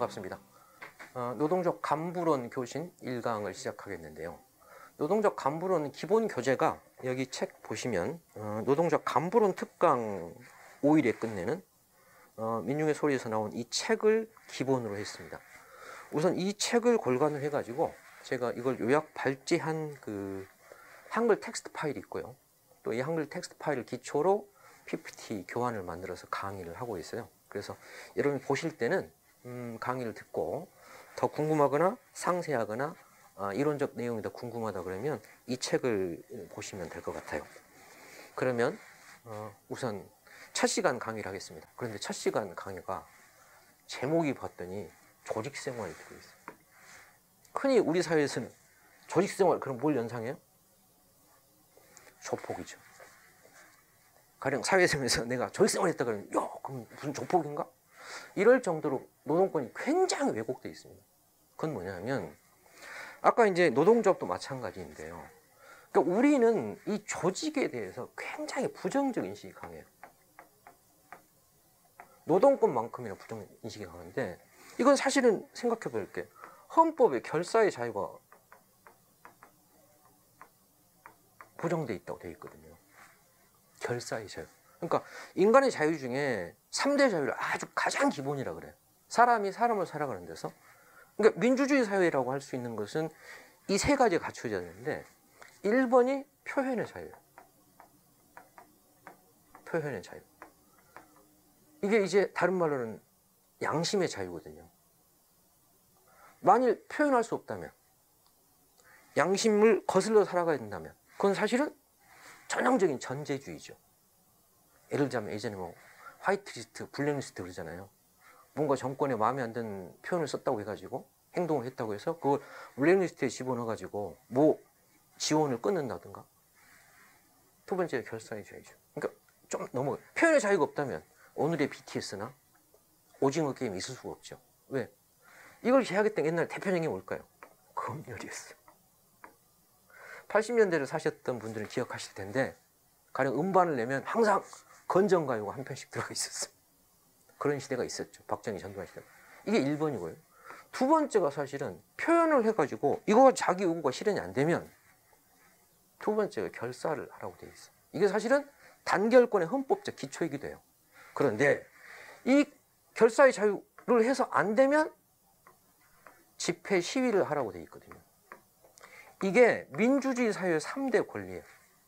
반갑습니다. 노동적 간부론 교신 1강을 시작하겠는데요. 노동적 간부론 기본 교재가 여기 책 보시면 노동적 간부론 특강 5일에 끝내는 민중의 소리에서 나온 이 책을 기본으로 했습니다. 우선 이 책을 골간을 해가지고 제가 이걸 요약 발제한 그 한글 텍스트 파일이 있고요. 또 이 한글 텍스트 파일을 기초로 PPT 교환을 만들어서 강의를 하고 있어요. 그래서 여러분이 보실 때는 강의를 듣고 더 궁금하거나 상세하거나 이론적 내용이 더 궁금하다 그러면 이 책을 보시면 될 것 같아요. 그러면 우선 첫 시간 강의를 하겠습니다. 그런데 첫 시간 강의가 제목이 봤더니 조직생활이 들어있어요. 흔히 우리 사회에서는 조직생활 그럼 뭘 연상해요? 조폭이죠. 가령 사회생활에서 내가 조직생활 했다 그러면 야 그럼 무슨 조폭인가? 이럴 정도로 노동권이 굉장히 왜곡되어 있습니다. 그건 뭐냐면 아까 이제 노동조합도 마찬가지인데요. 그러니까 우리는 이 조직에 대해서 굉장히 부정적 인식이 강해요. 노동권만큼이나 부정 인식이 강한데 이건 사실은 생각해 볼게요. 헌법에 결사의 자유가 보장돼 있다고 되어 있거든요. 결사의 자유. 그러니까 인간의 자유 중에 3대 자유를 아주 가장 기본이라 그래요. 사람이 사람을 살아가는 데서. 그러니까 민주주의 사회라고 할 수 있는 것은 이 세 가지가 갖춰져야 되는데 1번이 표현의 자유예요. 표현의 자유. 이게 이제 다른 말로는 양심의 자유거든요. 만일 표현할 수 없다면 양심을 거슬러 살아가야 된다면 그건 사실은 전형적인 전제주의죠. 예를 들자면 예전에 뭐 화이트리스트, 블랙리스트 그러잖아요. 뭔가 정권에 마음에 안 드는 표현을 썼다고 해가지고 행동을 했다고 해서 그걸 블랙리스트에 집어넣어가지고 뭐 지원을 끊는다든가. 두 번째가 결사의 자유죠. 그러니까 좀 너무 표현의 자유가 없다면 오늘의 BTS나 오징어 게임이 있을 수가 없죠. 왜? 이걸 제약했던 옛날 대표적인 게 뭘까요? 검열이었어요. 80년대를 사셨던 분들은 기억하실 텐데 가령 음반을 내면 항상 건전가요가 한 편씩 들어가 있었어요. 그런 시대가 있었죠. 박정희 전두환 시대. 이게 1번이고요. 두 번째가 사실은 표현을 해가지고 이거가 자기 요구가 실현이 안 되면 두 번째가 결사를 하라고 되어 있어요. 이게 사실은 단결권의 헌법적 기초이기도 해요. 그런데 이 결사의 자유를 해서 안 되면 집회 시위를 하라고 되어 있거든요. 이게 민주주의 사회의 3대 권리예요.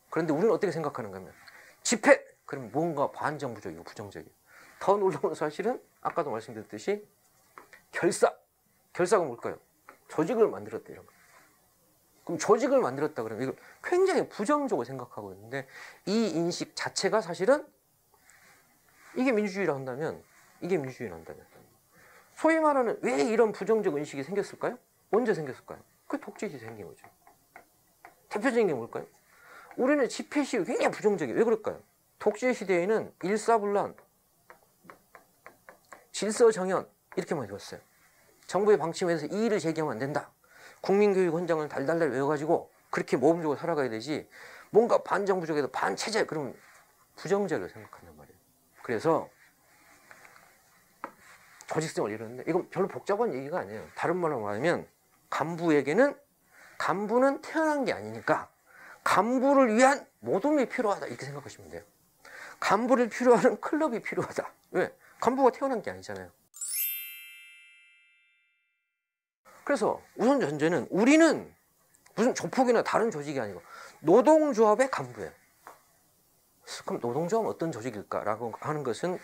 그런데 우리는 어떻게 생각하는가 하면 집회! 그럼 뭔가 반정부적이고 부정적이에요. 더 놀라운 사실은 아까도 말씀드렸듯이 결사! 결사가 뭘까요? 조직을 만들었다 이런 거. 그럼 조직을 만들었다 그러면 이걸 굉장히 부정적으로 생각하고 있는데 이 인식 자체가 사실은 이게 민주주의라 한다면 이게 민주주의라 한다면 소위 말하는 왜 이런 부정적 인식이 생겼을까요? 언제 생겼을까요? 그게 독재시 생긴 거죠. 대표적인 게 뭘까요? 우리는 집회 시위 굉장히 부정적이에요. 왜 그럴까요? 독재 시대에는 일사불란, 질서정연 이렇게만 읽었어요. 정부의 방침에서 이의를 제기하면 안 된다. 국민교육 헌장을 달달달 외워가지고 그렇게 모범적으로 살아가야 되지 뭔가 반정부적에도 반체제 그러면 부정적으로 생각한단 말이에요. 그래서 조직성을 이루는데 이건 별로 복잡한 얘기가 아니에요. 다른 말로 말하면 간부에게는 간부는 태어난 게 아니니까 간부를 위한 모둠이 필요하다 이렇게 생각하시면 돼요. 간부를 필요하는 클럽이 필요하다. 왜? 간부가 태어난 게 아니잖아요. 그래서 우선 전제는 우리는 무슨 조폭이나 다른 조직이 아니고 노동조합의 간부예요. 그럼 노동조합은 어떤 조직일까라고 하는 것은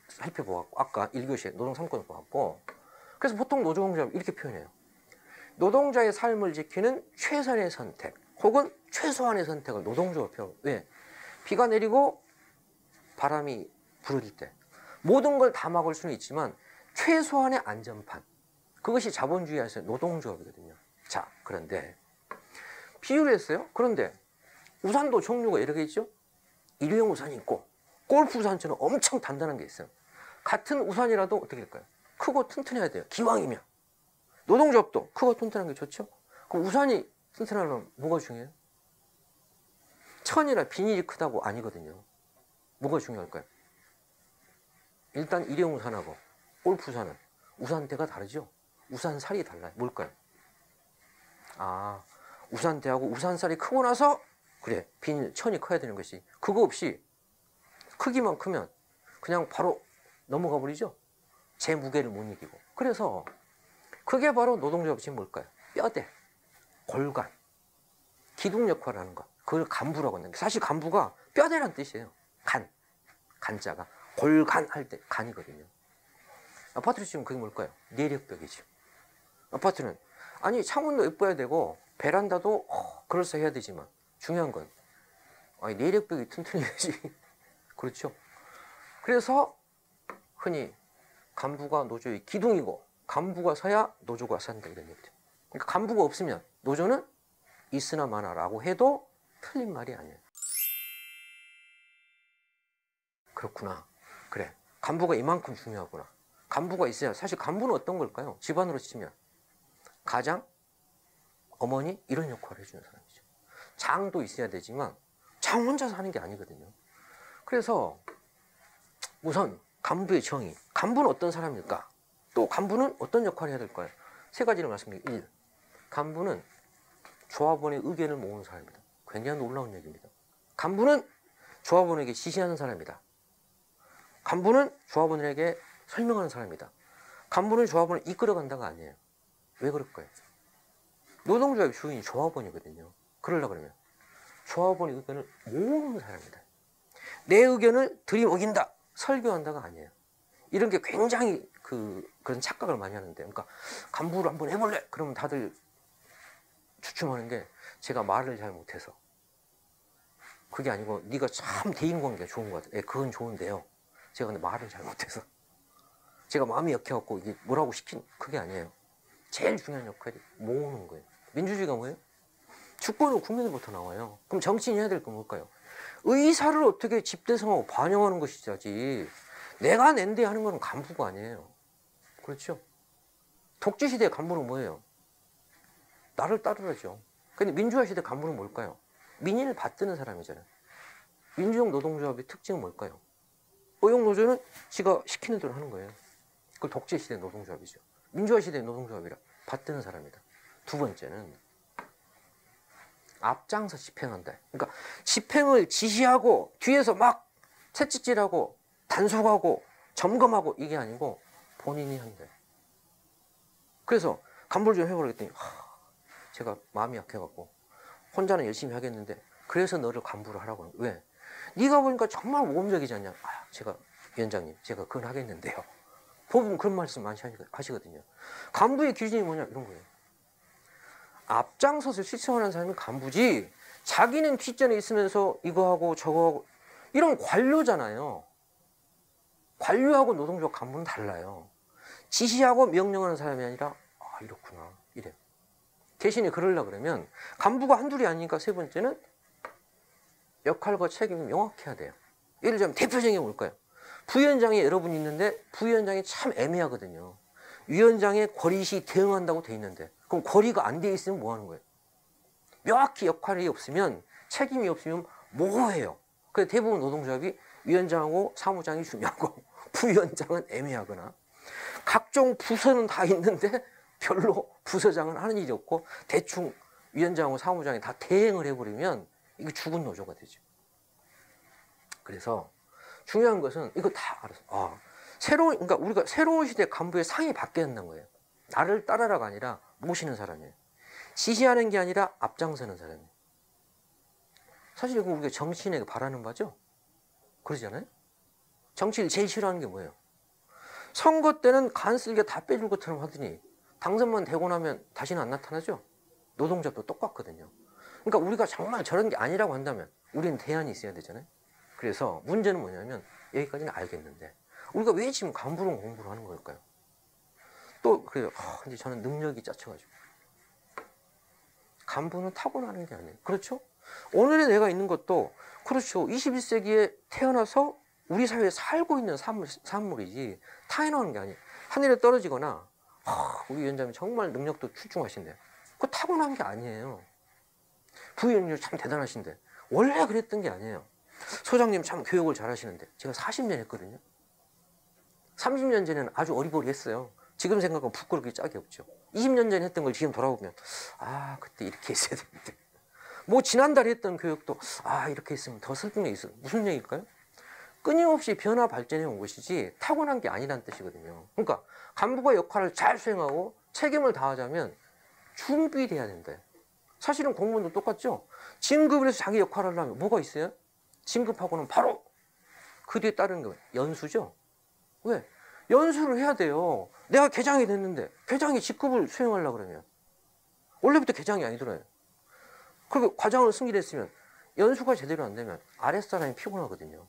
살펴보았고 아까 1교시에 노동 3권을 보았고 그래서 보통 노동조합 이렇게 표현해요. 노동자의 삶을 지키는 최선의 선택 혹은 최소한의 선택을 노동조합이라고. 왜? 비가 내리고 바람이 부르질 때 모든 걸 다 막을 수는 있지만 최소한의 안전판 그것이 자본주의에서 노동조합이거든요. 자, 그런데 비유를 했어요. 그런데 우산도 종류가 여러 개 있죠. 일회용 우산이 있고 골프 우산처럼 엄청 단단한 게 있어요. 같은 우산이라도 어떻게 될까요? 크고 튼튼해야 돼요. 기왕이면. 노동조합도 크고 튼튼한 게 좋죠. 그럼 우산이 튼튼하려면 뭐가 중요해요? 천이라 비닐이 크다고 아니거든요. 뭐가 중요할까요? 일단 일회용 우산하고 골프 우산은 우산대가 다르죠? 우산살이 달라요. 뭘까요? 아, 우산대하고 우산살이 크고 나서 그래, 비닐, 천이 커야 되는 것이 그거 없이 크기만 크면 그냥 바로 넘어가 버리죠? 제 무게를 못 이기고. 그래서 그게 바로 노동조합이 뭘까요? 뼈대, 골간, 기둥 역할을 하는 것. 그걸 간부라고 하는데 사실 간부가 뼈대란 뜻이에요. 간자가 골간 할 때 간이거든요. 아파트를 지금 그게 뭘까요? 내력벽이죠. 아파트는 아니 창문도 예뻐야 되고 베란다도 그럴싸해야 되지만 중요한 건 아니 내력벽이 튼튼해야지. 그렇죠? 그래서 흔히 간부가 노조의 기둥이고 간부가 서야 노조가 산다 이런 얘기죠. 그러니까 간부가 없으면 노조는 있으나 마나라고 해도 틀린 말이 아니에요. 그렇구나. 그래. 간부가 이만큼 중요하구나. 간부가 있어야 사실 간부는 어떤 걸까요? 집안으로 치면 가장, 어머니 이런 역할을 해주는 사람이죠. 장도 있어야 되지만 장 혼자서 하는 게 아니거든요. 그래서 우선 간부의 정의. 간부는 어떤 사람일까? 또 간부는 어떤 역할을 해야 될까요? 세 가지를 말씀드릴게요. 1. 간부는 조합원의 의견을 모으는 사람입니다. 굉장히 놀라운 얘기입니다. 간부는 조합원에게 지시하는 사람이다. 간부는 조합원에게 설명하는 사람이다. 간부는 조합원을 이끌어간다가 아니에요. 왜 그럴까요? 노동조합의 주인이 조합원이거든요. 그러려고 그러면 조합원의 의견을 모으는 사람이다. 내 의견을 들이먹인다. 설교한다가 아니에요. 이런 게 굉장히 그런 착각을 많이 하는데, 그러니까 간부를 한번 해볼래? 그러면 다들 추춤하는 게 제가 말을 잘 못해서. 그게 아니고 네가 참 대인관계가 좋은 것 같아요. 그건 좋은데요. 제가 근데 말을 잘 못해서. 제가 마음이 약해갖고 이게 뭐라고 시킨 그게 아니에요. 제일 중요한 역할이 모으는 거예요. 민주주의가 뭐예요? 주권은 국민으로부터 나와요. 그럼 정치인이 해야 될 건 뭘까요? 의사를 어떻게 집대성하고 반영하는 것이지 내가 낸데 하는 건 간부가 아니에요. 그렇죠? 독재시대의 간부는 뭐예요? 나를 따르라죠. 근데 민주화 시대 간부는 뭘까요? 민의를 받드는 사람이잖아요. 민주적 노동조합의 특징은 뭘까요? 의용노조는 지가 시키는 대로 하는 거예요. 그걸 독재시대 노동조합이죠. 민주화 시대 노동조합이라 받드는 사람이다. 두 번째는 앞장서 집행한다. 그러니까 집행을 지시하고 뒤에서 막 채찍질하고 단속하고 점검하고 이게 아니고 본인이 한다. 그래서 간부를 좀 해보라 했더니 제가 마음이 약해갖고 혼자는 열심히 하겠는데 그래서 너를 간부를 하라고 하는 거예요. 왜? 네가 보니까 정말 모범적이지 않냐. 제가 위원장님 제가 그건 하겠는데요. 법은 그런 말씀 많이 하시거든요. 간부의 기준이 뭐냐 이런 거예요. 앞장서서 실천하는 사람이 간부지 자기는 뒷전에 있으면서 이거 하고 저거 하고 이런 관료잖아요. 관료하고 노동조합 간부는 달라요. 지시하고 명령하는 사람이 아니라 이렇구나 이래요. 대신에 그러려고 그러면 간부가 한둘이 아니니까 세 번째는 역할과 책임이 명확해야 돼요. 예를 들자면 대표적인 게 뭘까요? 부위원장이 여러분이 있는데 부위원장이 참 애매하거든요. 위원장의 권리시 대응한다고 돼 있는데 그럼 권리가 안 돼 있으면 뭐 하는 거예요? 명확히 역할이 없으면 책임이 없으면 모호해요. 그래서 대부분 노동조합이 위원장하고 사무장이 중요하고 부위원장은 애매하거나 각종 부서는 다 있는데 별로 부서장은 하는 일이 없고 대충 위원장하고 사무장이 다 대행을 해버리면 이게 죽은 노조가 되죠. 그래서 중요한 것은 이거 다 알아서 그러니까 우리가 새로운 시대 간부의 상이 바뀌어야 한다는 거예요. 나를 따라라가 아니라 모시는 사람이에요. 지시하는 게 아니라 앞장서는 사람이에요. 사실 이거 우리가 정치인에게 바라는 바죠? 그러잖아요? 정치인이 제일 싫어하는 게 뭐예요? 선거 때는 간쓸게 다 빼줄 것처럼 하더니 당선만 되고 나면 다시는 안 나타나죠? 노동조합도 똑같거든요. 그러니까 우리가 정말 저런 게 아니라고 한다면 우리는 대안이 있어야 되잖아요? 그래서 문제는 뭐냐면 여기까지는 알겠는데 우리가 왜 지금 간부론 공부를 하는 걸까요? 또 그래요. 근데 저는 능력이 짜쳐가지고 간부는 타고나는 게 아니에요. 그렇죠? 오늘의 내가 있는 것도 그렇죠. 21세기에 태어나서 우리 사회에 살고 있는 산물이지 타인하는 게 아니에요. 하늘에 떨어지거나 우리 위원장님 정말 능력도 출중하신데 그거 타고난 게 아니에요. 부위원장님 참 대단하신데 원래 그랬던 게 아니에요. 소장님 참 교육을 잘하시는데 제가 40년 했거든요. 30년 전에는 아주 어리버리했어요. 지금 생각하면 부끄럽게 짝이 없죠. 20년 전에 했던 걸 지금 돌아보면 아 그때 이렇게 했어야 되는데 뭐 지난달에 했던 교육도 아 이렇게 했으면 더 설득력이 있어. 무슨 얘기일까요? 끊임없이 변화 발전해 온 것이지 타고난 게 아니란 뜻이거든요. 그러니까 간부가 역할을 잘 수행하고 책임을 다하자면 준비돼야 된다. 사실은 공무원도 똑같죠. 진급을 해서 자기 역할을 하려면 뭐가 있어요? 진급하고는 바로 그 뒤에 따르는 게 연수죠. 왜? 연수를 해야 돼요. 내가 계장이 됐는데 계장이 직급을 수행하려고 그러면 원래부터 계장이 아니더라요. 그리고 과장을 승진했으면 연수가 제대로 안 되면 아랫사람이 피곤하거든요.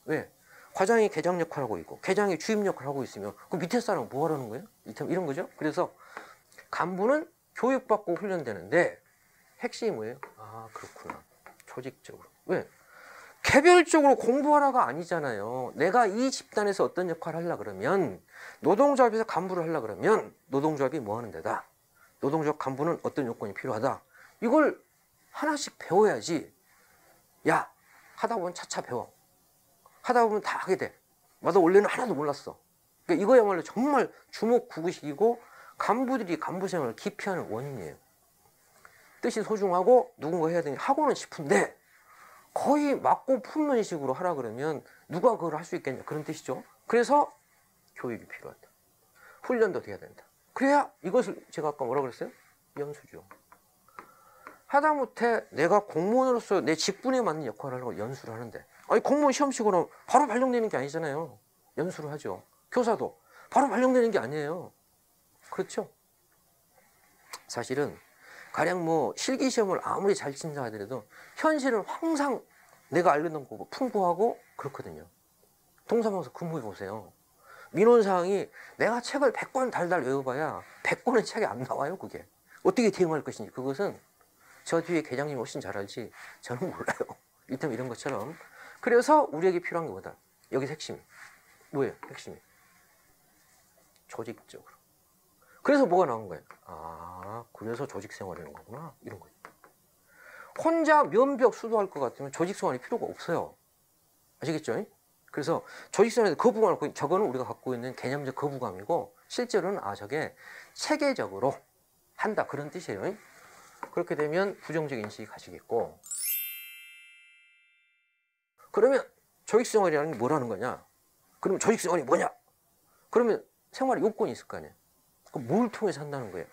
왜? 과장이 계장 역할을 하고 있고 계장이 주임 역할을 하고 있으면 그 밑에 사람은 뭐 하라는 거예요? 이런 거죠. 그래서 간부는 교육받고 훈련되는데 핵심이 뭐예요? 아 그렇구나. 조직적으로. 왜? 개별적으로 공부하라가 아니잖아요. 내가 이 집단에서 어떤 역할을 하려고 그러면 노동조합에서 간부를 하려고 그러면 노동조합이 뭐 하는 데다. 노동조합 간부는 어떤 요건이 필요하다. 이걸 하나씩 배워야지. 야 하다 보면 차차 배워. 하다 보면 다 하게 돼. 나도 원래는 하나도 몰랐어. 그러니까 이거야말로 정말 주목구구식이고 간부들이 간부 생활을 기피하는 원인이에요. 뜻이 소중하고 누군가 해야 되니 하고는 싶은데 거의 맞고 품는 식으로 하라 그러면 누가 그걸 할 수 있겠냐 그런 뜻이죠. 그래서 교육이 필요하다. 훈련도 돼야 된다. 그래야 이것을 제가 아까 뭐라 그랬어요? 연수죠. 하다못해 내가 공무원으로서 내 직분에 맞는 역할을 하려고 연수를 하는데 아니 공무원 시험 치고는 바로 발령되는 게 아니잖아요. 연수를 하죠. 교사도 바로 발령되는 게 아니에요. 그렇죠? 사실은 가령 뭐 실기시험을 아무리 잘 친다 하더라도 현실은 항상 내가 알려던 거고 풍부하고 그렇거든요. 동사무소 근무해 보세요. 민원사항이 내가 책을 100권 달달 외워봐야 100권의 책이 안 나와요. 그게 어떻게 대응할 것인지 그것은 저 뒤에 계장님이 훨씬 잘 알지 저는 몰라요. 일단 이런 것처럼. 그래서 우리에게 필요한 게 뭐다? 여기서 핵심이 뭐예요? 핵심이 조직적으로. 그래서 뭐가 나온 거예요? 아 그래서 조직 생활이라는 거구나 이런 거예요. 혼자 면벽 수도할 것 같으면 조직 생활이 필요가 없어요. 아시겠죠? 그래서 조직 생활에 거부감을 저거는 우리가 갖고 있는 개념적 거부감이고 실제로는 아 저게 체계적으로 한다 그런 뜻이에요. 그렇게 되면 부정적 인식이 가시겠고 그러면 조직생활이라는 게 뭐라는 거냐? 그러면 조직생활이 뭐냐? 그러면 생활에 요건이 있을 거 아니에요. 그럼 뭘 통해서 한다는 거예요?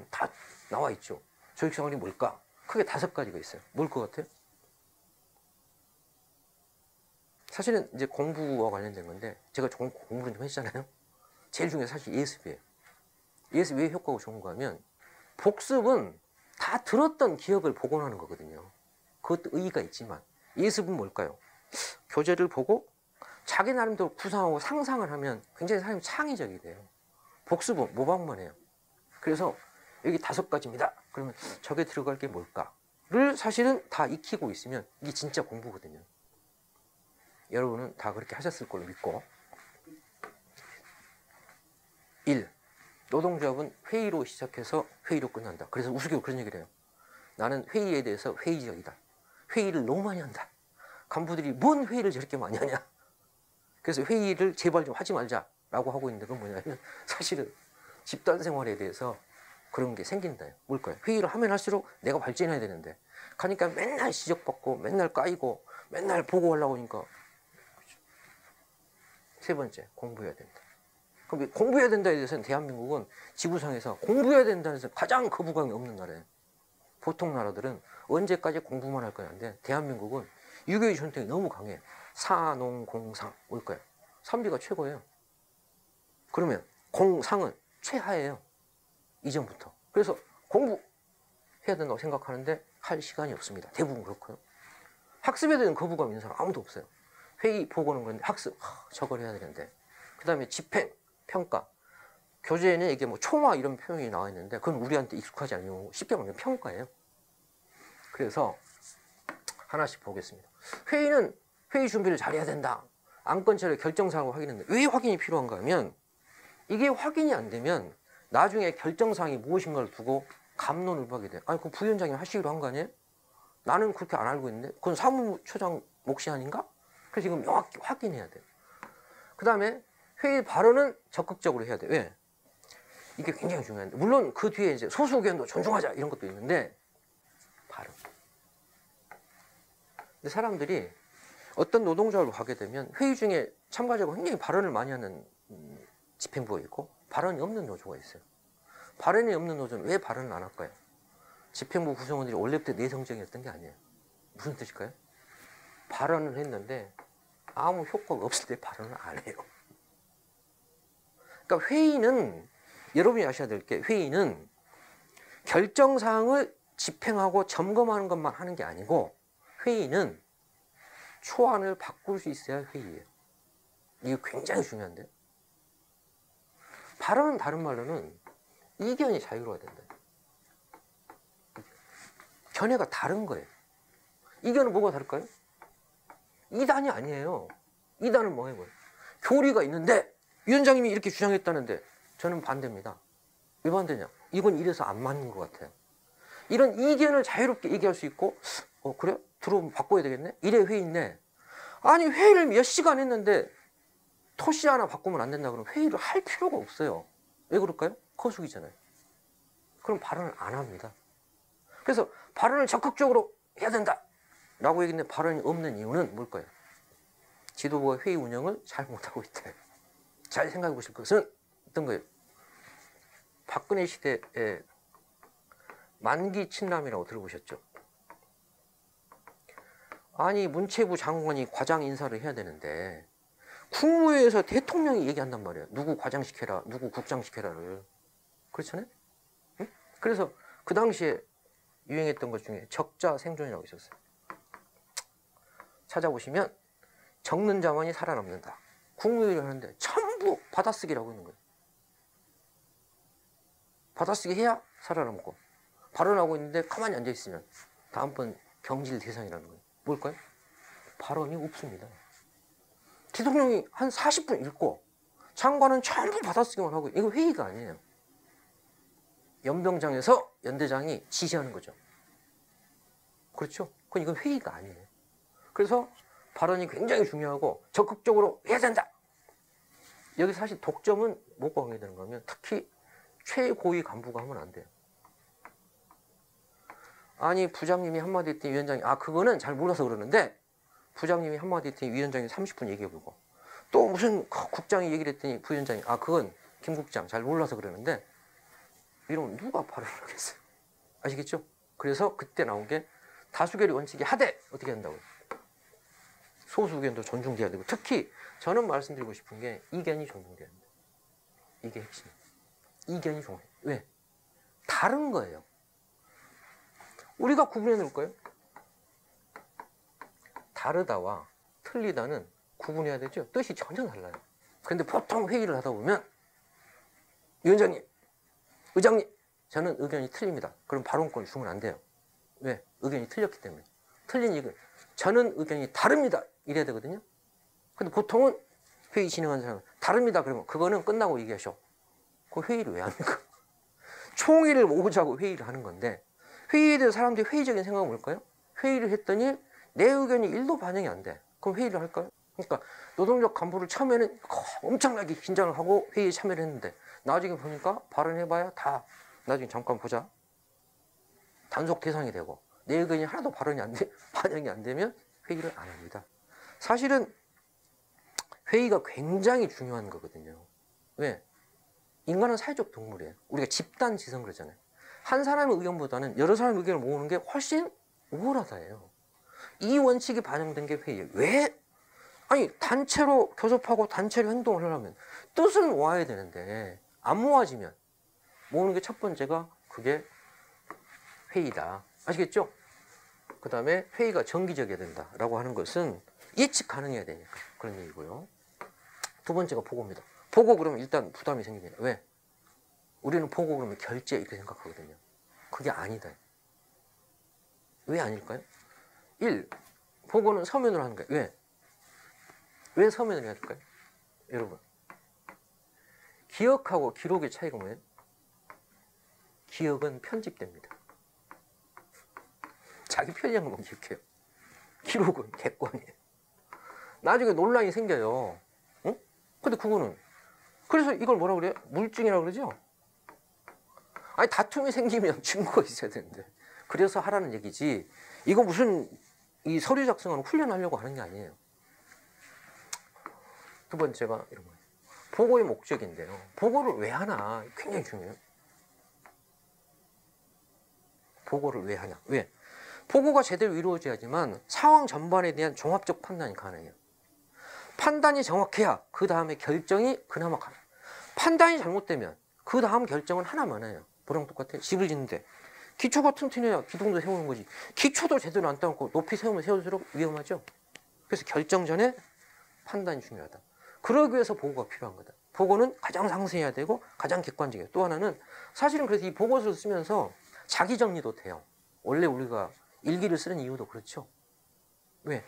다 나와 있죠. 조직생활이 뭘까? 크게 5가지가 있어요. 뭘 것 같아요? 사실은 이제 공부와 관련된 건데 제가 공부를 좀 했잖아요. 제일 중요한 게 사실 예습이에요. 예습 왜 효과가 좋은가 하면 복습은 다 들었던 기억을 복원하는 거거든요. 그것도 의의가 있지만 예습은 뭘까요? 교재를 보고 자기 나름대로 구상하고 상상을 하면 굉장히 사람이 창의적이 돼요. 복습은 모방만 해요. 그래서 여기 5가지입니다. 그러면 저게 들어갈 게 뭘까를 사실은 다 익히고 있으면 이게 진짜 공부거든요. 여러분은 다 그렇게 하셨을 걸로 믿고 1. 노동조합은 회의로 시작해서 회의로 끝난다. 그래서 우스갯 그런 얘기를 해요. 나는 회의에 대해서 회의적이다. 회의를 너무 많이 한다. 간부들이 뭔 회의를 저렇게 많이 하냐. 그래서 회의를 제발 좀 하지 말자라고 하고 있는데 그건 뭐냐면 사실은 집단 생활에 대해서 그런 게 생긴다요. 뭘까요? 회의를 하면 할수록 내가 발전해야 되는데 가니까 맨날 지적받고 맨날 까이고 맨날 보고하려고 하니까 3번째, 공부해야 된다. 그럼 공부해야 된다에 대해서는 대한민국은 지구상에서 공부해야 된다는 데서 가장 거부감이 없는 나라예요. 보통 나라들은 언제까지 공부만 할 거냐인데 대한민국은 유교의 전통이 너무 강해요. 사농공상 뭘까요? 선비가 최고예요. 그러면 공상은 최하예요. 이전부터. 그래서 공부해야 된다고 생각하는데 할 시간이 없습니다. 대부분 그렇고요. 학습에 대한 거부감 있는 사람 아무도 없어요. 회의 보고는 그런데 학습 저걸 해야 되는데 그 다음에 집행, 평가 교재에는 이게 뭐 총화 이런 표현이 나와 있는데 그건 우리한테 익숙하지 않은 용어고 쉽게 말하면 평가예요. 그래서 하나씩 보겠습니다. 회의는 회의 준비를 잘해야 된다. 안건처리 결정사항을 확인했는데 왜 확인이 필요한가 하면 이게 확인이 안 되면 나중에 결정사항이 무엇인가를 두고 갑론을박이 돼요. 아니 그 부위원장이 하시기로 한 거 아니에요? 나는 그렇게 안 알고 있는데 그건 사무처장 몫이 아닌가? 그래서 지금 명확히 확인해야 돼요. 그 다음에 회의 발언은 적극적으로 해야 돼요. 왜? 이게 굉장히 중요한데, 물론 그 뒤에 이제 소수 의견도 존중하자 이런 것도 있는데, 발언. 근데 사람들이 어떤 노동조합을 가게 되면 회의 중에 참가자가 굉장히 발언을 많이 하는 집행부가 있고 발언이 없는 노조가 있어요. 발언이 없는 노조는 왜 발언을 안 할까요? 집행부 구성원들이 원래부터 내성적이었던 게 아니에요. 무슨 뜻일까요? 발언을 했는데 아무 효과가 없을 때 발언을 안 해요. 그러니까 회의는, 여러분이 아셔야 될 게, 회의는 결정사항을 집행하고 점검하는 것만 하는 게 아니고, 회의는 초안을 바꿀 수 있어야 회의예요. 이게 굉장히 중요한데요. 발언은 다른 말로는 이견이 자유로워야 된다. 견해가 다른 거예요. 이견은 뭐가 다를까요? 이단이 아니에요. 이단은 뭐예요? 교리가 있는데 위원장님이 이렇게 주장했다는데 저는 반대입니다. 왜 반대냐? 이건 이래서 안 맞는 것 같아요. 이런 이견을 자유롭게 얘기할 수 있고, 그래? 들어오면 바꿔야 되겠네? 이래 회의인데, 아니 회의를 몇 시간 했는데 토시 하나 바꾸면 안 된다 그러면 회의를 할 필요가 없어요. 왜 그럴까요? 거수기잖아요. 그럼 발언을 안 합니다. 그래서 발언을 적극적으로 해야 된다 라고 얘기했는데 발언이 없는 이유는 뭘까요? 지도부가 회의 운영을 잘 못하고 있다. 잘 생각해 보실 것은 어떤 거예요? 박근혜 시대에 만기 친남이라고 들어보셨죠? 아니 문체부 장관이 과장 인사를 해야 되는데 국무회의에서 대통령이 얘기한단 말이에요. 누구 과장시켜라, 누구 국장시켜라를. 그렇잖아요? 응? 그래서 그 당시에 유행했던 것 중에 적자 생존이라고 있었어요. 찾아보시면 적는 자만이 살아남는다. 국무회의를 하는데 전부 받아쓰기라고 하는 거예요. 받아쓰기 해야 살아남고, 발언하고 있는데 가만히 앉아있으면 다음번 경질 대상이라는 거예요. 뭘까요? 발언이 없습니다. 대통령이 한 40분 읽고 장관은 전부 받아쓰기만 하고, 이거 회의가 아니에요. 연병장에서 연대장이 지시하는 거죠. 그렇죠? 그건 이건 회의가 아니에요. 그래서 발언이 굉장히 중요하고 적극적으로 해야 된다. 여기 사실 독점은 뭐가 관계되는 거면 특히 최고위 간부가 하면 안 돼요. 아니 부장님이 한마디 했더니 위원장이 그거는 잘 몰라서 그러는데, 부장님이 한마디 했더니 위원장이 30분 얘기해보고, 또 무슨 국장이 얘기를 했더니 부위원장이 그건 김 국장 잘 몰라서 그러는데, 이러면 누가 발언을 하겠어요? 아시겠죠? 그래서 그때 나온 게 다수결이 원칙이 하되 어떻게 한다고요? 소수 의견도 존중돼야 되고, 특히 저는 말씀드리고 싶은 게 이견이 존중돼야 된다. 이게 핵심이에요. 이견이 존중해요. 왜? 다른 거예요. 우리가 구분해 놓을까요? 다르다와 틀리다는 구분해야 되죠. 뜻이 전혀 달라요. 그런데 보통 회의를 하다 보면 위원장님, 의장님, 저는 의견이 틀립니다. 그럼 발언권 주면 안 돼요. 왜? 의견이 틀렸기 때문에. 틀린 이익은 저는 의견이 다릅니다. 이래야 되거든요. 근데 보통은 회의 진행하는 사람은 다릅니다. 그러면 그거는 끝나고 얘기하셔. 그 회의를 왜 합니까? 총의를 모으자고 회의를 하는 건데, 회의에 대해서 사람들이 회의적인 생각은 뭘까요? 회의를 했더니 내 의견이 1도 반영이 안 돼. 그럼 회의를 할까요? 그러니까 노동력 간부를 처음에는 엄청나게 긴장을 하고 회의에 참여를 했는데 나중에 보니까 발언해봐야 다 나중에 잠깐 보자. 단속 대상이 되고 내 의견이 하나도 반영이 안 되면 회의를 안 합니다. 사실은 회의가 굉장히 중요한 거거든요. 왜? 인간은 사회적 동물이에요. 우리가 집단 지성 그러잖아요. 한 사람의 의견보다는 여러 사람의 의견을 모으는 게 훨씬 우월하다예요. 이 원칙이 반영된 게 회의예요. 왜? 아니 단체로 교섭하고 단체로 행동을 하려면 뜻은 모아야 되는데 안 모아지면 모으는 게 첫 번째가 그게 회의다. 아시겠죠? 그 다음에 회의가 정기적이어야 된다라고 하는 것은 예측 가능해야 되니까 그런 얘기고요. 두 번째가 보고입니다. 보고 그러면 일단 부담이 생깁니다. 왜? 우리는 보고 그러면 결제 이렇게 생각하거든요. 그게 아니다. 왜 아닐까요? 1. 보고는 서면으로 하는 거예요. 왜? 왜 서면으로 해야 될까요? 여러분, 기억하고 기록의 차이가 뭐예요? 기억은 편집됩니다. 자기 편리한 것만 기억해요. 기록은 객관이에요. 나중에 논란이 생겨요. 응? 근데 그거는, 그래서 이걸 뭐라고 그래요? 물증이라고 그러죠? 아니 다툼이 생기면 증거가 있어야 되는데. 그래서 하라는 얘기지. 이거 무슨 이 서류 작성하는 훈련하려고 하는 게 아니에요. 두 번째가 이런 거예요. 보고의 목적인데요. 보고를 왜 하나? 굉장히 중요해요. 보고를 왜 하냐? 왜? 보고가 제대로 이루어져야지만 상황 전반에 대한 종합적 판단이 가능해요. 판단이 정확해야 그 다음에 결정이 그나마 가능해요. 판단이 잘못되면 그 다음 결정은 하나만 해요. 뭐랑 똑같아요? 집을 짓는데 기초가 튼튼해야 기둥도 세우는 거지. 기초도 제대로 안 따놓고 높이 세우면 세울수록 위험하죠. 그래서 결정 전에 판단이 중요하다. 그러기 위해서 보고가 필요한 거다. 보고는 가장 상세해야 되고 가장 객관적이에요. 또 하나는 사실은 그래서 이 보고서를 쓰면서 자기 정리도 돼요. 원래 우리가 일기를 쓰는 이유도 그렇죠. 왜?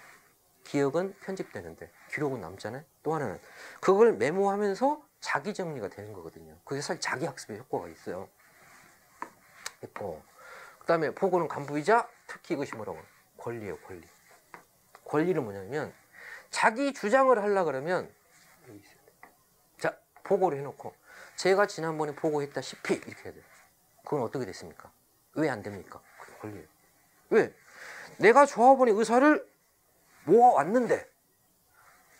기억은 편집되는데 기록은 남잖아요. 또 하나는 그걸 메모하면서 자기 정리가 되는 거거든요. 그게 사실 자기 학습의 효과가 있어요. 있고 그 다음에 보고는 간부이자 특히 이것이 뭐라고? 권리예요. 권리. 권리는 뭐냐면 자기 주장을 하려고 그러면 자 보고를 해놓고 제가 지난번에 보고했다시피 이렇게 해야 돼요. 그건 어떻게 됐습니까? 왜 안 됩니까? 그게 권리예요. 왜? 내가 조합원의 의사를 모아왔는데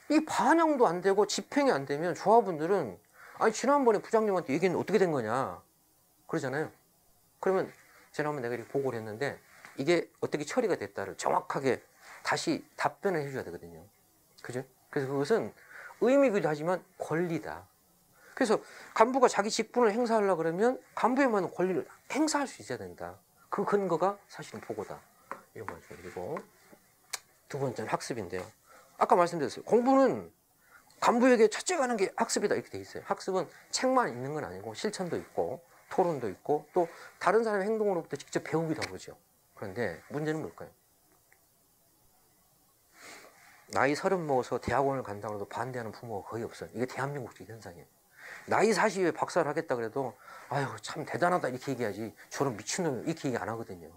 이 반영도 안 되고 집행이 안 되면 조합원들은 아니 지난번에 부장님한테 얘기했는데 어떻게 된 거냐 그러잖아요. 그러면 지난번에 내가 이렇게 보고를 했는데 이게 어떻게 처리가 됐다를 정확하게 다시 답변을 해줘야 되거든요. 그죠? 그래서 그것은 의미이기도 하지만 권리다. 그래서 간부가 자기 직분을 행사하려고 그러면 간부에 맞는 권리를 행사할 수 있어야 된다. 그 근거가 사실은 보고다. 이런 말씀드리고 두 번째는 학습인데요. 아까 말씀드렸어요. 공부는 간부에게 첫째가 하는 게 학습이다 이렇게 돼 있어요. 학습은 책만 있는 건 아니고 실천도 있고 토론도 있고 또 다른 사람의 행동으로부터 직접 배우기도 하죠. 그런데 문제는 뭘까요? 나이 30 먹어서 대학원을 간다고 해도 반대하는 부모가 거의 없어요. 이게 대한민국적 현상이에요. 나이 40에 박사를 하겠다 그래도 아유 참 대단하다 이렇게 얘기하지 저런 미친놈이 이렇게 얘기 안 하거든요.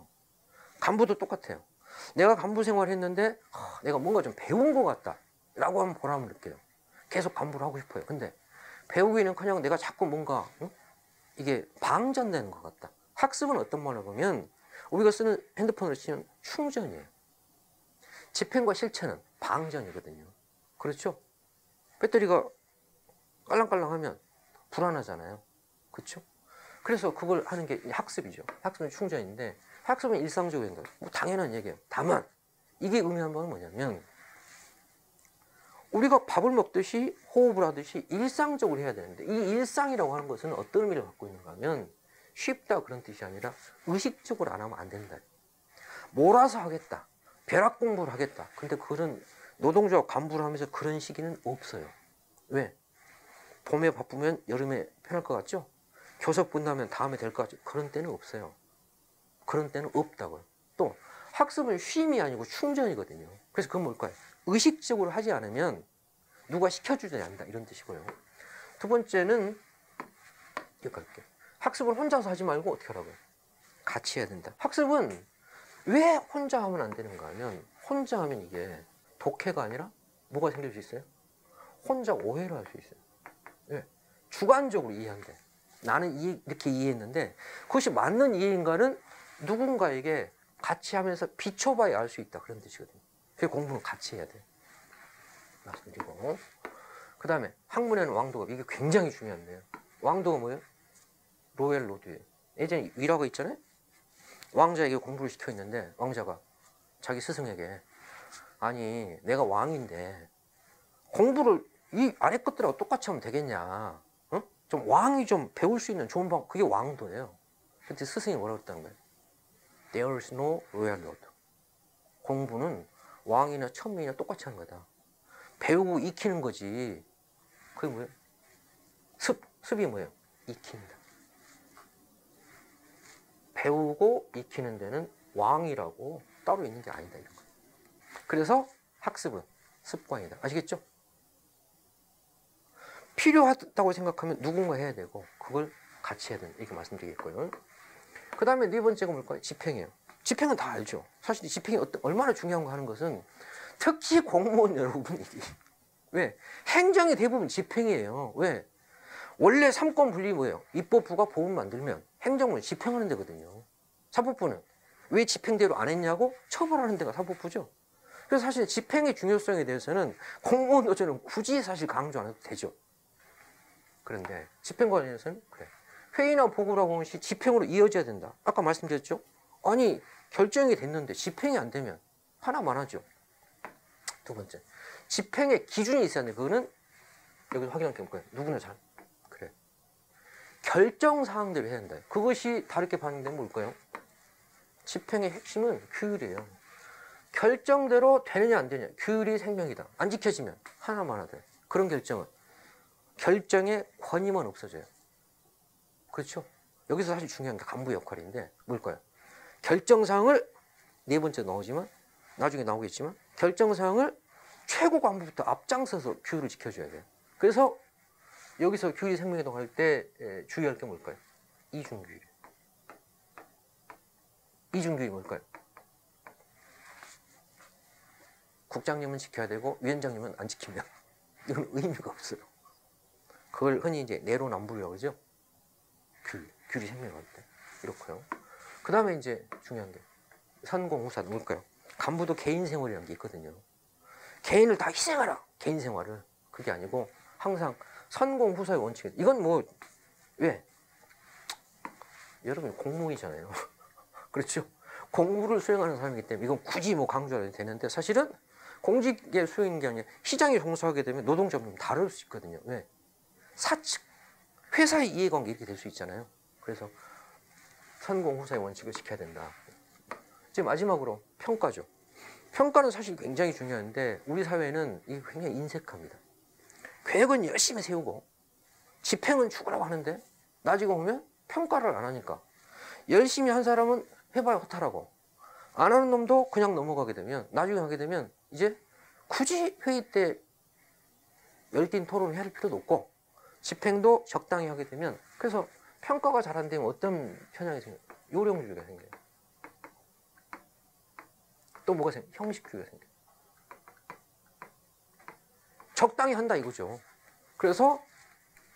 간부도 똑같아요. 내가 간부 생활을 했는데 내가 뭔가 좀 배운 것 같다 라고 하면 보람을 느껴요. 계속 간부를 하고 싶어요. 근데 배우기는커녕 내가 자꾸 뭔가 이게 방전되는 것 같다. 학습은 어떤 말로 보면 우리가 쓰는 핸드폰으로 치면 충전이에요. 집행과 실천은 방전이거든요. 그렇죠? 배터리가 깔랑깔랑하면 불안하잖아요. 그렇죠? 그래서 그걸 하는 게 학습이죠. 학습은 충전인데 학습은 일상적으로 된다. 뭐 당연한 얘기예요. 다만 이게 의미하는 바는 뭐냐면 우리가 밥을 먹듯이 호흡을 하듯이 일상적으로 해야 되는데 이 일상이라고 하는 것은 어떤 의미를 갖고 있는가 하면 쉽다 그런 뜻이 아니라 의식적으로 안 하면 안 된다. 몰아서 하겠다. 벼락 공부를 하겠다. 근데 그런 노동조합 간부를 하면서 그런 시기는 없어요. 왜? 봄에 바쁘면 여름에 편할 것 같죠? 교섭 끝나면 다음에 될 것 같죠? 그런 때는 없어요. 그런 때는 없다고요. 또 학습은 쉼이 아니고 충전이거든요. 그래서 그건 뭘까요? 의식적으로 하지 않으면 누가 시켜주지 않는다 이런 뜻이고요. 두 번째는 이렇게 할게요. 학습을 혼자서 하지 말고 어떻게 하라고요? 같이 해야 된다. 학습은 왜 혼자 하면 안 되는가 하면 혼자 하면 이게 독해가 아니라 뭐가 생길 수 있어요? 혼자 오해를 할 수 있어요. 왜? 주관적으로 이해한대. 나는 이렇게 이해했는데 그것이 맞는 이해인가는 누군가에게 같이 하면서 비춰봐야 알 수 있다 그런 뜻이거든요. 그래서 공부는 같이 해야 돼요. 말씀드리고 그 다음에 학문에는 왕도가 이게 굉장히 중요한데요. 왕도가 뭐예요? 로얄 로드예요. 예전에 위라고 있잖아요. 왕자에게 공부를 시켜 있는데 왕자가 자기 스승에게 아니 내가 왕인데 공부를 이 아래 것들하고 똑같이 하면 되겠냐? 어? 좀 왕이 좀 배울 수 있는 좋은 방법 그게 왕도예요. 그때 스승이 뭐라고 했다는 거예요? There is no royal road. 공부는 왕이나 천민이나 똑같이 하는 거다. 배우고 익히는 거지. 그게 뭐예요? 습이 뭐예요? 익힌다. 배우고 익히는 데는 왕이라고 따로 있는 게 아니다 이런 거예요. 그래서 학습은 습관이다. 아시겠죠? 필요하다고 생각하면 누군가 해야 되고 그걸 같이 해야 된다. 이렇게 말씀드리겠고요. 그 다음에 네 번째가 뭘까요? 집행이에요. 집행은 다 알죠. 사실 집행이 얼마나 중요한가 하는 것은 특히 공무원 여러분이 왜? 행정이 대부분 집행이에요. 왜? 원래 삼권 분립이 뭐예요? 입법부가 법을 만들면 행정부는 집행하는 데거든요. 사법부는 왜 집행대로 안 했냐고 처벌하는 데가 사법부죠. 그래서 사실 집행의 중요성에 대해서는 공무원 노조는 굳이 사실 강조 안 해도 되죠. 그런데 집행 관련해서는 그래. 회의나 보고라고 하는 것이 집행으로 이어져야 된다. 아까 말씀드렸죠. 아니 결정이 됐는데 집행이 안 되면 화나만 하죠. 두 번째, 집행의 기준이 있어야 되는데 그거는 여기서 확인할 게 없고요. 누구나 잘 그래. 결정 사항대로 해야 된다. 그것이 다르게 반영되면 뭘까요? 집행의 핵심은 규율이에요. 결정대로 되느냐 안 되느냐. 규율이 생명이다. 안 지켜지면 하나만 하되 그런 결정은 결정의 권위만 없어져요. 그렇죠? 여기서 사실 중요한 게 간부 역할인데 뭘까요? 결정사항을 네 번째 나오지만 나중에 나오겠지만 결정사항을 최고 간부부터 앞장서서 규율을 지켜줘야 돼요. 그래서 여기서 규율이 생명이라고 할 때 주의할 게 뭘까요? 이중규율. 이중규율이 뭘까요? 국장님은 지켜야 되고 위원장님은 안 지키면 이건 의미가 없어요. 그걸 흔히 이제 내로남불이라고 그러죠. 규율이 생명할 때 이렇고요. 그 다음에 이제 중요한 게 선공후사 뭘까요? 간부도 개인 생활이라는 게 있거든요. 개인을 다 희생하라. 개인 생활을. 그게 아니고 항상 선공후사의 원칙. 이건 뭐 왜? 여러분 공무원이잖아요. 그렇죠? 공무를 수행하는 사람이기 때문에 이건 굳이 뭐 강조해야 되는데 사실은 공직의 수행인 게 아니라 시장에 종사하게 되면 노동자는 다를 수 있거든요. 왜? 사측, 회사의 이해관계 이렇게 될 수 있잖아요. 그래서 선공후사의 원칙을 지켜야 된다. 이제 마지막으로 평가죠. 평가는 사실 굉장히 중요한데 우리 사회는 이게 굉장히 인색합니다. 계획은 열심히 세우고 집행은 죽으라고 하는데 나중에 보면 평가를 안 하니까 열심히 한 사람은 해봐야 허탈하고 안 하는 놈도 그냥 넘어가게 되면 나중에 하게 되면 이제 굳이 회의 때 열띤 토론을 해야 할 필요도 없고 집행도 적당히 하게 되면 그래서 평가가 잘 안 되면 어떤 현상이 생겨요? 요령주의가 생겨요. 또 뭐가 생겨요? 형식주의가 생겨요. 적당히 한다 이거죠. 그래서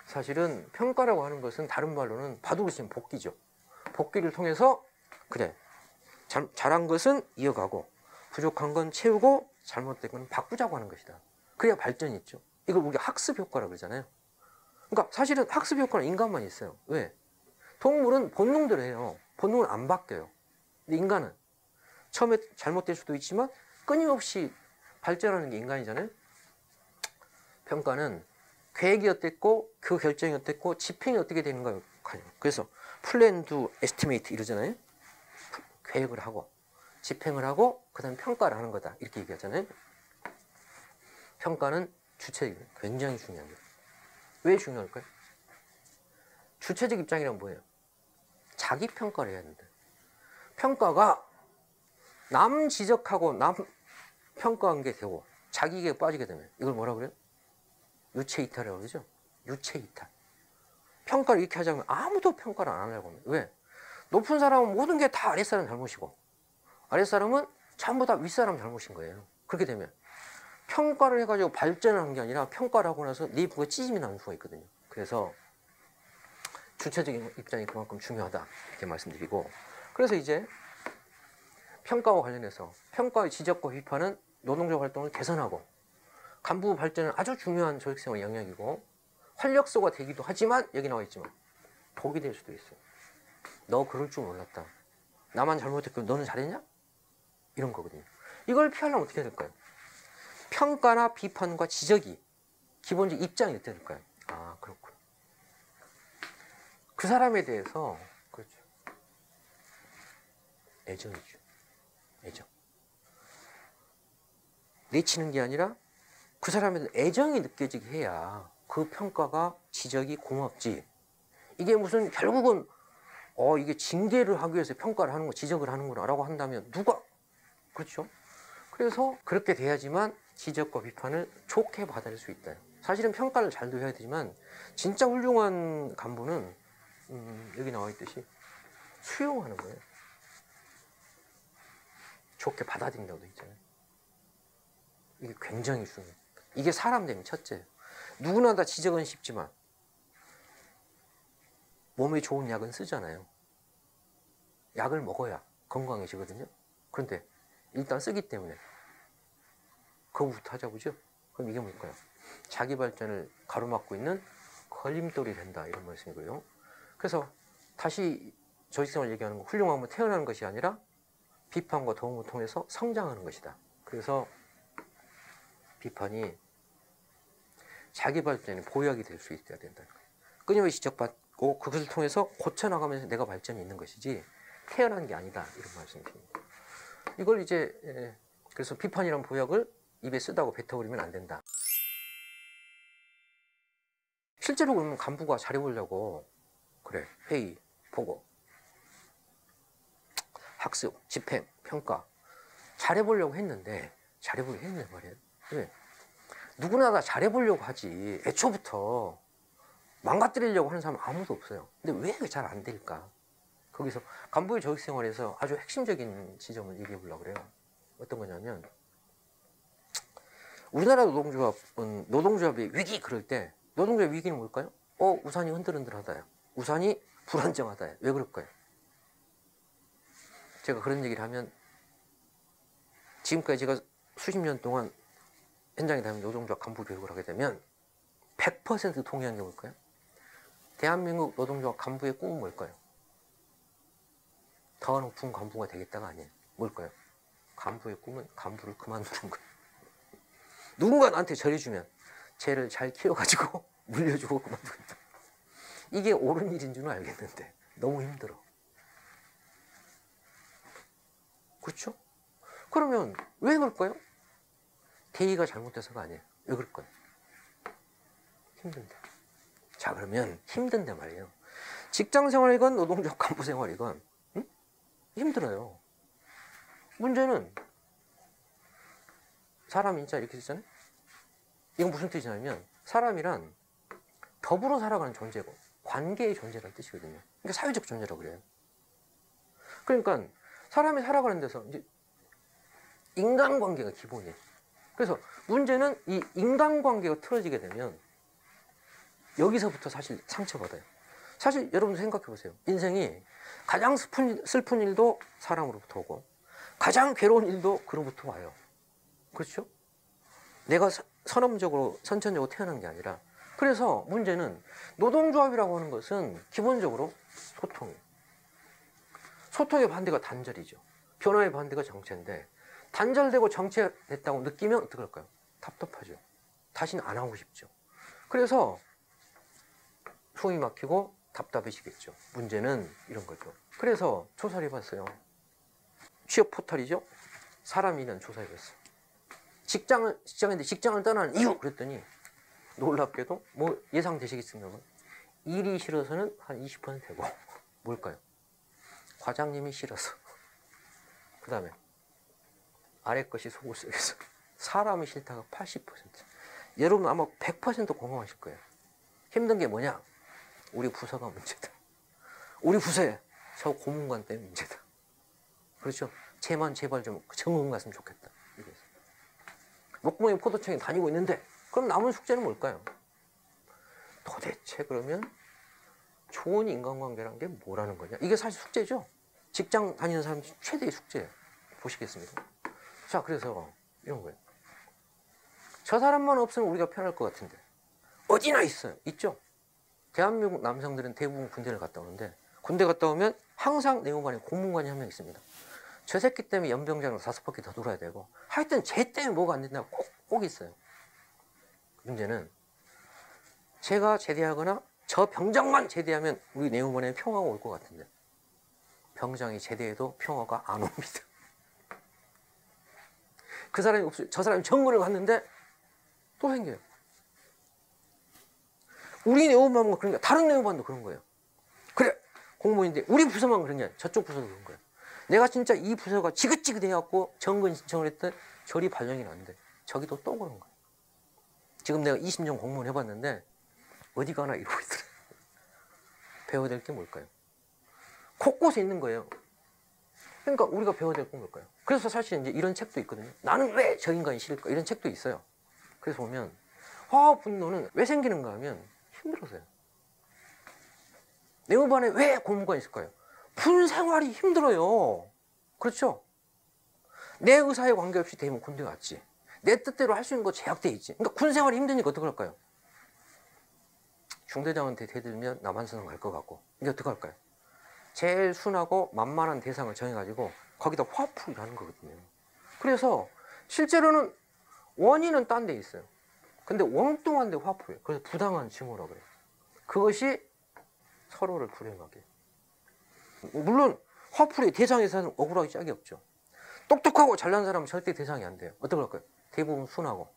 사실은 평가라고 하는 것은 다른 말로는 바둑을 치면 복기죠. 복기를 통해서 그래 잘한 것은 이어가고 부족한 건 채우고 잘못된 건 바꾸자고 하는 것이다. 그래야 발전이 있죠. 이걸 우리가 학습 효과라고 그러잖아요. 그러니까 사실은 학습 효과는 인간만 있어요. 왜? 동물은 본능대로 해요. 본능은 안 바뀌어요. 근데 인간은 처음에 잘못될 수도 있지만 끊임없이 발전하는 게 인간이잖아요. 평가는 계획이 어땠고 그 결정이 어땠고 집행이 어떻게 되는가요? 그래서 플랜 투 에스티메이트 이러잖아요. 계획을 하고 집행을 하고 그 다음에 평가를 하는 거다 이렇게 얘기하잖아요. 평가는 주체적이 굉장히 중요합니다. 왜 중요할까요? 주체적 입장이란 뭐예요? 자기 평가를 해야 된다. 평가가 남 지적하고 남 평가한 게 되고 자기에게 빠지게 되면 이걸 뭐라 그래요? 유체이탈이라고 그러죠. 유체이탈. 평가를 이렇게 하자면 아무도 평가를 안 하려고 합니다. 왜? 높은 사람은 모든 게 다 아랫사람 잘못이고 아랫사람은 전부 다 윗사람 잘못인 거예요. 그렇게 되면 평가를 해가지고 발전을 한 게 아니라 평가를 하고 나서 네 부가 찢임이 나는 수가 있거든요. 그래서 주체적인 입장이 그만큼 중요하다 이렇게 말씀드리고 그래서 이제 평가와 관련해서 평가의 지적과 비판은 노동적 활동을 개선하고 간부 발전은 아주 중요한 조직생활 영역이고 활력소가 되기도 하지만 여기 나와 있지만 독이 될 수도 있어요. 너 그럴 줄 몰랐다. 나만 잘못했고 너는 잘했냐? 이런 거거든요. 이걸 피하려면 어떻게 해야 될까요? 평가나 비판과 지적이 기본적 입장이 어떻게 될까요? 아 그렇군. 그 사람에 대해서 그렇죠. 애정이죠. 애정. 내치는 게 아니라 그 사람에 대한 애정이 느껴지게 해야 그 평가가 지적이 고맙지. 이게 무슨 결국은 이게 징계를 하기 위해서 평가를 하는 거, 지적을 하는구나 라고 한다면 누가 그렇죠? 그래서 그렇게 돼야지만 지적과 비판을 좋게 받아들일 수 있다. 사실은 평가를 잘도 해야 되지만 진짜 훌륭한 간부는 여기 나와 있듯이 수용하는 거예요. 좋게 받아들인다고 돼 있잖아요. 이게 굉장히 중요해요. 이게 사람 되는 첫째예요. 누구나 다 지적은 쉽지만 몸에 좋은 약은 쓰잖아요. 약을 먹어야 건강해지거든요. 그런데 일단 쓰기 때문에 그거부터 하자고죠. 그럼 이게 뭘까요? 자기 발전을 가로막고 있는 걸림돌이 된다, 이런 말씀이고요. 그래서 다시 조직성을 얘기하는 거, 훌륭함은 태어나는 것이 아니라 비판과 도움을 통해서 성장하는 것이다. 그래서 비판이 자기 발전의 보약이 될 수 있어야 된다. 끊임없이 지적받고 그것을 통해서 고쳐나가면서 내가 발전이 있는 것이지 태어난 게 아니다, 이런 말씀입니다. 이걸 이제 그래서 비판이란 보약을 입에 쓰다고 뱉어버리면 안 된다. 실제로 그러면 간부가 잘해보려고 그래, 회의, 보고, 학습, 집행, 평가 잘해보려고 했는데 말이에요. 왜? 누구나 다 잘해보려고 하지 애초부터 망가뜨리려고 하는 사람은 아무도 없어요. 근데 왜 잘 안 될까? 거기서 간부의 조직생활에서 아주 핵심적인 지점을 얘기해 보려고 그래요. 어떤 거냐면, 우리나라 노동조합은 노동조합이 위기 그럴 때 노동조합 위기는 뭘까요? 우산이 흔들흔들하다요. 우산이 불안정하다요. 왜 그럴까요? 제가 그런 얘기를 하면, 지금까지 제가 수십 년 동안 현장에 다니면 노동조합 간부 교육을 하게 되면 100% 동의하는 게 뭘까요? 대한민국 노동조합 간부의 꿈은 뭘까요? 더 높은 간부가 되겠다가 아니에요. 뭘까요? 간부의 꿈은 간부를 그만두는 거예요. 누군가 나한테 절해주면 쟤를 잘 키워가지고 물려주고 그만두겠다. 이게 옳은 일인 줄은 알겠는데 너무 힘들어. 그렇죠? 그러면 왜 그럴까요? 대의가 잘못돼서가 아니에요. 왜 그럴까요? 힘든데. 자, 그러면 힘든데 말이에요. 직장생활이건 노동조합 간부생활이건 힘들어요. 문제는 사람 인자 이렇게 쓰잖아요. 이건 무슨 뜻이냐면 사람이란 더불어 살아가는 존재고 관계의 존재라는 뜻이거든요. 그러니까 사회적 존재라고 그래요. 그러니까 사람이 살아가는 데서 이제 인간관계가 기본이에요. 그래서 문제는 이 인간관계가 틀어지게 되면 여기서부터 사실 상처받아요. 사실 여러분 생각해 보세요. 인생이 가장 슬픈 일도 사람으로부터 오고 가장 괴로운 일도 그로부터 와요. 그렇죠? 내가 선천적으로 태어난 게 아니라. 그래서 문제는 노동조합이라고 하는 것은 기본적으로 소통이에요. 소통의 반대가 단절이죠. 변화의 반대가 정체인데 단절되고 정체됐다고 느끼면 어떻게 할까요? 답답하죠. 다시는 안 하고 싶죠. 그래서 숨이 막히고 답답해지겠죠. 문제는 이런 거죠. 그래서 조사를 해봤어요. 취업 포털이죠. 사람이 있는 조사를 해봤어요. 직장을 떠나는 이유 그랬더니 놀랍게도 뭐 예상되시겠습니다만 일이 싫어서는 한 20% 되고 뭘까요? 과장님이 싫어서. 그 다음에 아래 것이 속을 썩여서. 사람이 싫다가 80%. 여러분 아마 100% 공감하실 거예요. 힘든 게 뭐냐? 우리 부서가 문제다. 우리 부서에 저 고문관 때문에 문제다. 그렇죠? 쟤만 제발 좀 정원 갔으면 좋겠다. 이거였어요. 목공의 포도청에 다니고 있는데 그럼 남은 숙제는 뭘까요? 도대체 그러면 좋은 인간관계란 게 뭐라는 거냐? 이게 사실 숙제죠. 직장 다니는 사람 최대의 숙제예요. 보시겠습니다. 자, 그래서 이런 거예요. 저 사람만 없으면 우리가 편할 것 같은데 어디나 있어요. 있죠? 대한민국 남성들은 대부분 군대를 갔다 오는데 군대 갔다 오면 항상 내무반에 고문관이 한 명 있습니다. 저 새끼 때문에 연병장으로 5바퀴 더 돌아야 되고 하여튼 쟤 때문에 뭐가 안 된다고 꼭 있어요. 문제는 제가 제대하거나 저 병장만 제대하면 우리 내무반에 평화가 올 것 같은데 병장이 제대해도 평화가 안 옵니다. 그 사람이 없어요. 저 사람이 정문을 갔는데 또 생겨요. 우리 내무반만 그런 게 다른 내무반도 그런 거예요. 그래 공무원인데 우리 부서만 그런 게 아니라 저쪽 부서도 그런 거예요. 내가 진짜 이 부서가 지긋지긋해갖고 정근 신청을 했더니 결이 발령이 났는데 저기도 또 그런 거예요. 지금 내가 20년 공무원 해봤는데 어디 가나 이러고 있더라고요. 배워야 될 게 뭘까요? 곳곳에 있는 거예요. 그러니까 우리가 배워야 될 건 뭘까요? 그래서 사실 이제 이런 책도 있거든요. 나는 왜 저 인간이 싫을까? 이런 책도 있어요. 그래서 보면 화와 분노는 왜 생기는가 하면 힘들어서요. 내무반에 왜 고문관이 있을까요? 군 생활이 힘들어요. 그렇죠? 내 의사에 관계없이 대면 군대 갔지. 내 뜻대로 할 수 있는 거 제약돼 있지. 그러니까 군 생활이 힘드니까 어떡할까요? 중대장한테 대들면 남한산성 갈 것 같고. 이게 어떡할까요? 제일 순하고 만만한 대상을 정해가지고 거기다 화풀이를 하는 거거든요. 그래서 실제로는 원인은 딴 데 있어요. 근데 엉뚱한 데 화풀이에요. 그래서 부당한 징후라고 그래요. 그것이 서로를 불행하게. 물론 화풀이 대상에서는 억울하기 짝이 없죠. 똑똑하고 잘난 사람은 절대 대상이 안 돼요. 어떡할까요? 대부분 순하고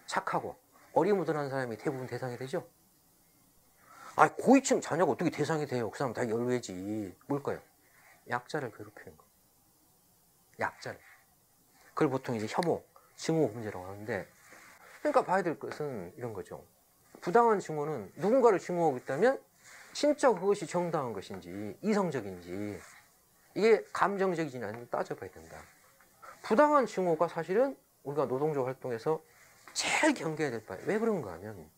착하고 어리무드한 사람이 대부분 대상이 되죠. 아, 고위층 자녀가 어떻게 대상이 돼요? 그 사람 다 열외지. 뭘까요? 약자를 괴롭히는 거. 약자를. 그걸 보통 이제 혐오, 증오 문제라고 하는데, 그러니까 봐야 될 것은 이런 거죠. 부당한 증오는 누군가를 증오하고 있다면 진짜 그것이 정당한 것인지 이성적인지 이게 감정적이지는 않은지 따져봐야 된다. 부당한 증오가 사실은 우리가 노동조 활동에서 제일 경계해야 될 바예요. 왜 그런가 하면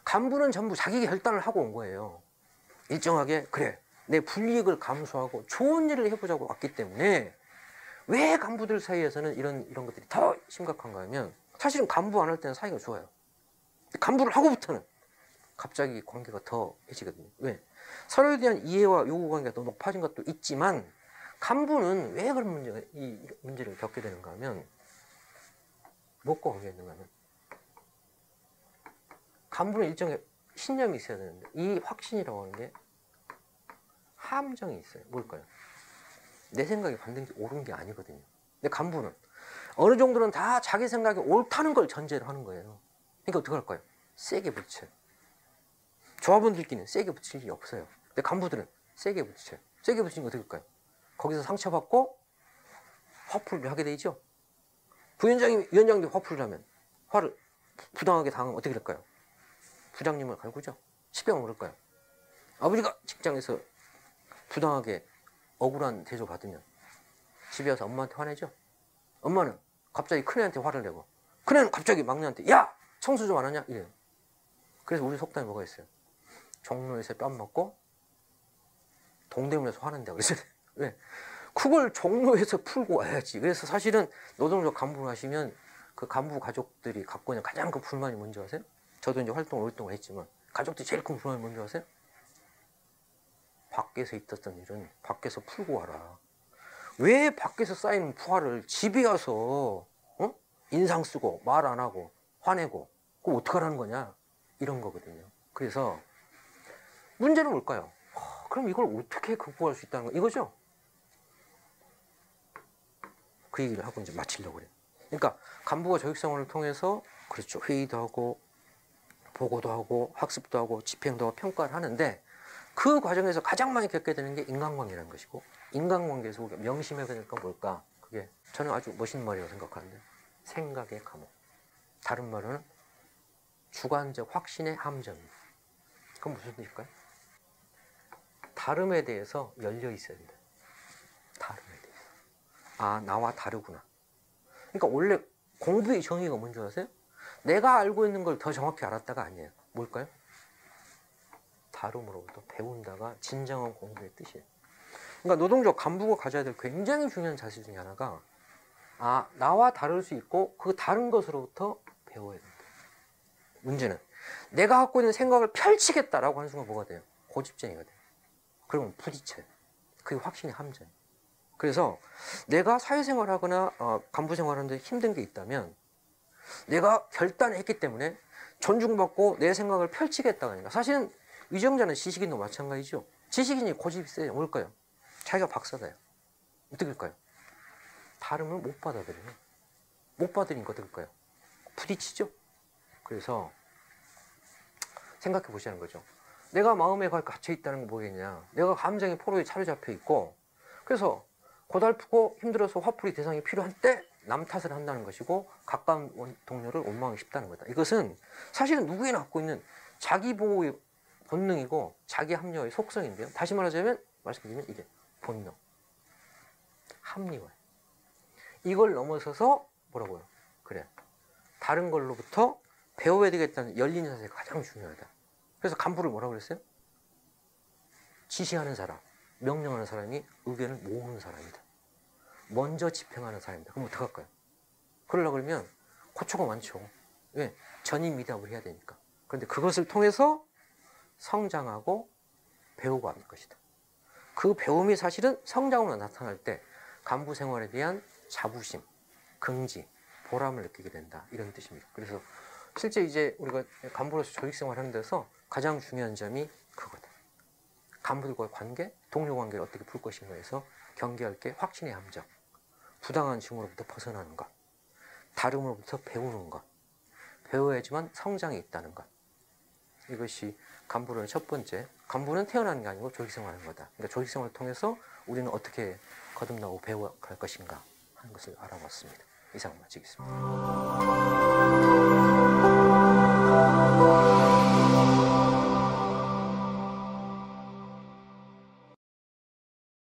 간부는 전부 자기 결단을 하고 온 거예요. 일정하게 그래 내 불이익을 감수하고 좋은 일을 해보자고 왔기 때문에 왜 간부들 사이에서는 이런 것들이 더 심각한가 하면 사실은 간부 안 할 때는 사이가 좋아요. 간부를 하고부터는 갑자기 관계가 더 해지거든요. 왜? 서로에 대한 이해와 요구 관계가 더 높아진 것도 있지만 간부는 왜 그런 이 문제를 겪게 되는가 하면 뭐가 관계있는가 하면 간부는 일종의 신념이 있어야 되는데 이 확신이라고 하는 게 함정이 있어요. 뭘까요? 내 생각이 반드시 옳은 게 아니거든요. 근데 간부는 어느 정도는 다 자기 생각이 옳다는 걸 전제로 하는 거예요. 그러니까 어떻게 할까요? 세게 붙여요. 조합원들끼리는 세게 붙일 일이 없어요. 근데 간부들은 세게 붙여요. 세게 붙이는 거 어떻게 할까요? 거기서 상처받고 화풀이를 하게 되죠. 부위원장이 위원장한테 화풀이를 하면 화를 부당하게 당하면 어떻게 될까요? 부장님을 갈구죠. 시병을 물을까요? 아버지가 직장에서 부당하게 억울한 대접 받으면 집에 와서 엄마한테 화내죠. 엄마는 갑자기 큰애한테 화를 내고 큰애는 갑자기 막내한테 야! 청소 좀 안 하냐? 이래요. 그래서 우리 속담에 뭐가 있어요? 종로에서 뺨 맞고 동대문에서 화낸다 그러잖아요. 왜? 그걸 종로에서 풀고 와야지. 그래서 사실은 노동조 간부를 하시면 그 간부 가족들이 갖고 있는 가장 큰 불만이 뭔지 아세요? 저도 이제 활동을 했지만 가족들이 제일 큰 불만이 뭔지 아세요? 밖에서 있었던 일은 밖에서 풀고 와라. 왜 밖에서 쌓이는 화를 집에 와서 인상 쓰고 말 안 하고 화내고 그럼 어떡하라는 거냐? 이런 거거든요. 그래서 문제는 뭘까요? 그럼 이걸 어떻게 극복할 수 있다는 거 이거죠? 그 얘기를 하고 이제 마치려고 그래요. 그러니까 간부가 조직생활을 통해서 그렇죠. 회의도 하고 보고도 하고 학습도 하고 집행도 하고 평가를 하는데 그 과정에서 가장 많이 겪게 되는 게 인간관계라는 것이고 인간관계에서 우리가 명심해야 될 건 뭘까? 그게 저는 아주 멋있는 말이라고 생각하는데 생각의 감옥. 다른 말은 주관적 확신의 함정입니다. 그건 무슨 뜻일까요? 다름에 대해서 열려 있어야 된다. 다름에 대해서. 아, 나와 다르구나. 그러니까 원래 공부의 정의가 뭔지 아세요? 내가 알고 있는 걸 더 정확히 알았다가 아니에요. 뭘까요? 다름으로부터 배운다가 진정한 공부의 뜻이에요. 그러니까 노동조 간부가 가져야 될 굉장히 중요한 자세 중에 하나가 아, 나와 다를 수 있고 그 다른 것으로부터 배워야 된다. 문제는 내가 갖고 있는 생각을 펼치겠다라고 하는 순간 뭐가 돼요? 고집쟁이가 돼요. 그러면 부딪혀요. 그게 확신의 함정이에요. 그래서 내가 사회생활 하거나 간부 생활하는데 힘든 게 있다면 내가 결단을 했기 때문에 존중받고 내 생각을 펼치겠다가 아니라 사실은 위정자는 지식인도 마찬가지죠. 지식인이 고집이 세요. 뭘까요? 자기가 박사다요. 어떻게 할까요? 다름을 못 받아들여요. 못 받으니까 어떻게 할까요? 부딪히죠. 그래서 생각해 보시는 거죠. 내가 마음에 갇혀 있다는 건 뭐겠냐. 내가 감정의 포로에 사로잡혀 있고 그래서 고달프고 힘들어서 화풀이 대상이 필요할 때 남 탓을 한다는 것이고 가까운 동료를 원망하기 쉽다는 거다. 이것은 사실은 누구에나 갖고 있는 자기 보호의 본능이고 자기 합리화의 속성인데요. 다시 말씀드리면 이게 본능, 합리화. 이걸 넘어서서 뭐라고요? 그래. 다른 걸로부터 배워야 되겠다는 열린 자세가 가장 중요하다. 그래서 간부를 뭐라고 그랬어요? 지시하는 사람. 명령하는 사람이 의견을 모으는 사람이다. 먼저 집행하는 사람이다. 그럼 어떡할까요? 그러려고 그러면 고초가 많죠. 왜? 전임 미답을 해야 되니까. 그런데 그것을 통해서 성장하고 배우고 할 것이다. 그 배움이 사실은 성장으로 나타날 때 간부 생활에 대한 자부심, 긍지, 보람을 느끼게 된다. 이런 뜻입니다. 그래서 실제 이제 우리가 간부로서 조직 생활하는 데서 가장 중요한 점이 그거다. 간부들과의 관계, 동료 관계를 어떻게 풀 것인가에서 경계할 게 확신의 함정, 부당한 징후로부터 벗어나는 것, 다름으로부터 배우는 것, 배워야지만 성장이 있다는 것. 이것이 간부론의 첫 번째. 간부는 태어나는 게 아니고 조직생활하는 거다. 그러니까 조직생활을 통해서 우리는 어떻게 거듭나고 배워갈 것인가 하는 것을 알아봤습니다. 이상 마치겠습니다.